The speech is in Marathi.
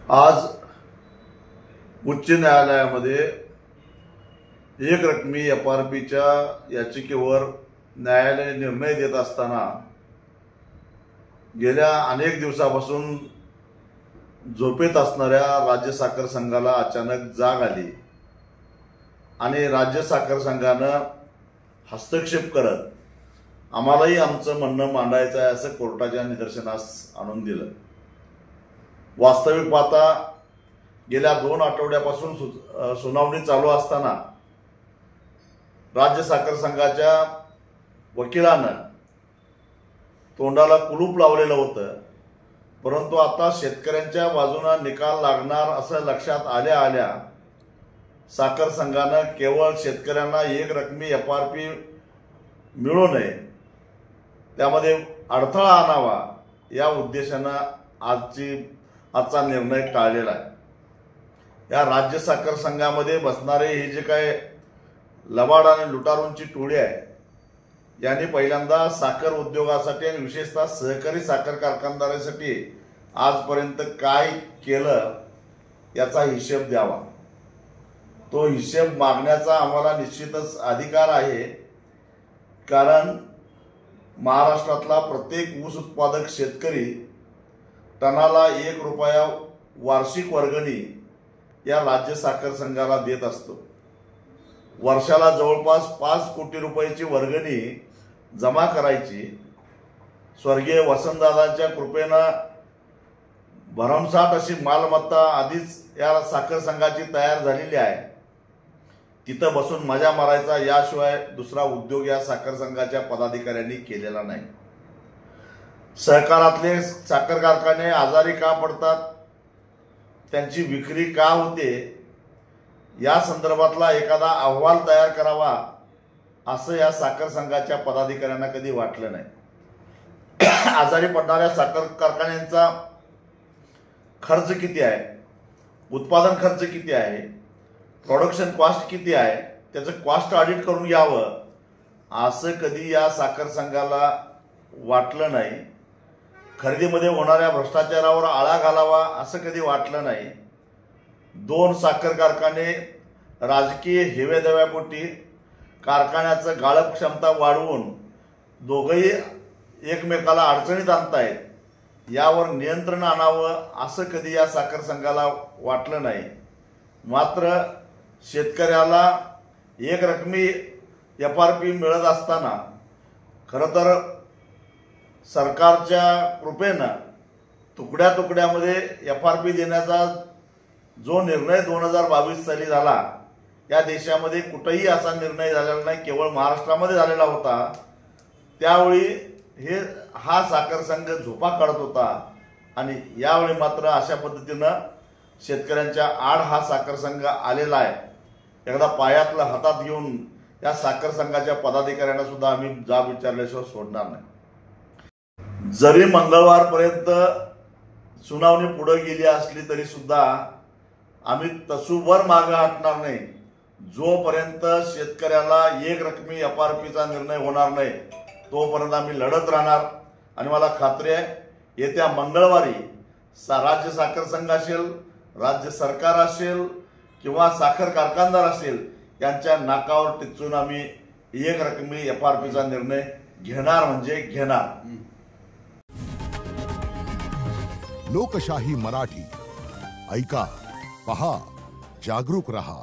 आज उच्च न्यायालयामध्ये एक रकमी एफआरपीच्या याचिकेवर न्यायालय निर्णय देत असताना गेल्या अनेक दिवसापासून झोपेत असणाऱ्या राज्य साखर संघाला अचानक जाग आली आणि राज्य साखर संघानं हस्तक्षेप करत आम्हालाही आमचं म्हणणं मांडायचं आहे असं कोर्टाच्या निदर्शनास आणून दिलं। वास्तविक पाहता गेल्या 2 आठवड्यापासून सुनावणी चालू असताना राज्य साखर संघाच्या वकिलानं तोंडाला कुलूप लावलेलं होतं, परंतु आता शेतकऱ्यांच्या बाजूने निकाल लागणार असं लक्षात आल्या साखर संघानं केवळ शेतकऱ्यांना एक रकमी एफआरपी मिळू नये त्यामध्ये अडथळा आणावा या उद्देशानं आजचा निर्णय टाळलेला आहे। या राज्य साखर संघामध्ये बसणारे हे जे काय लबाड आणि लुटारूंची टोळी आहे यांनी पहिल्यांदा साखर उद्योगासाठी आणि विशेषतः सहकारी साखर कारखानदारांसाठी आजपर्यंत काय केलं याचा हिशेब द्यावा। तो हिशेब मागण्याचा आम्हाला निश्चितच अधिकार आहे, कारण महाराष्ट्रातला प्रत्येक ऊस उत्पादक शेतकरी टनाला 1 रुपया वार्षिक वर्गणी या राज्य साखर संघाला देत असतो। वर्षाला जवळपास 5 कोटी रुपयाची वर्गणी जमा करायची। स्वर्गीय वसंतदादांच्या कृपेनं भरमसाठ अशी मालमत्ता आधीच या साखर संघाची तयार झालेली आहे। तिथं बसून मजा मारायचा याशिवाय दुसरा उद्योग या साखर संघाच्या पदाधिकाऱ्यांनी केलेला नाही। सहकारातले साखर कारखाने आजारी का पडतात, त्यांची विक्री का होते या संदर्भातला एखादा अहवाल तयार करावा असं या साखर संघाच्या पदाधिकाऱ्यांना कधी वाटलं नाही। आजारी पडणाऱ्या साखर कारखान्यांचा खर्च किती आहे, उत्पादन खर्च किती आहे, प्रोडक्शन कॉस्ट किती आहे, त्याचं कॉस्ट ऑडिट करून घ्यावं असं कधी या साखर संघाला वाटलं नाही। खरेदीमध्ये होणाऱ्या भ्रष्टाचारावर आळा घालावा असं कधी वाटलं नाही। 2 साखर कारखाने राजकीय हेवेदेव्यापोटी कारखान्याचं गाळप क्षमता वाढवून दोघंही एकमेकाला अडचणीत आणतायत, यावर नियंत्रण आणावं असं कधी या साखर संघाला वाटलं नाही। मात्र शेतकऱ्याला एक रकमी एफआरपी मिळत असताना खरं तर सरकारच्या कृपेनं तुकड्या तुकड्यामध्ये एफआरपी देण्याचा जो निर्णय 2022 साली झाला या देशामध्ये कुठेही असा निर्णय झालेला नाही, केवळ महाराष्ट्रामध्ये झालेला होता। त्यावेळी हा साखर संघ झोपा काढत होता आणि यावेळी मात्र अशा पद्धतीनं शेतकऱ्यांच्या आड हा साखर संघ आलेला आहे। एकदा पायातलं हातात घेऊन या साखर संघाच्या पदाधिकाऱ्यांना सुद्धा आम्ही जाब विचारल्याशिवाय सोडणार नाही। जरी मंगळवारपर्यंत सुनावणी पुढे गेली असली तरी सुद्धा आम्ही तसूभर मागे हटणार नाही जोपर्यंत शेतकऱ्याला एक रकमी एफआरपीचा निर्णय होणार नाही तोपर्यंत आम्ही लढत राहणार। आणि मला खात्री आहे येत्या मंगळवारी राज्य साखर संघ असेल, राज्य सरकार असेल किंवा साखर कारखानदार असेल यांच्या नाकावर टिचून आम्ही एक रकमी एफआरपीचा निर्णय घेणार म्हणजे घेणार। लोकशाही मराठी ऐका, पहा, जागरूक रहा।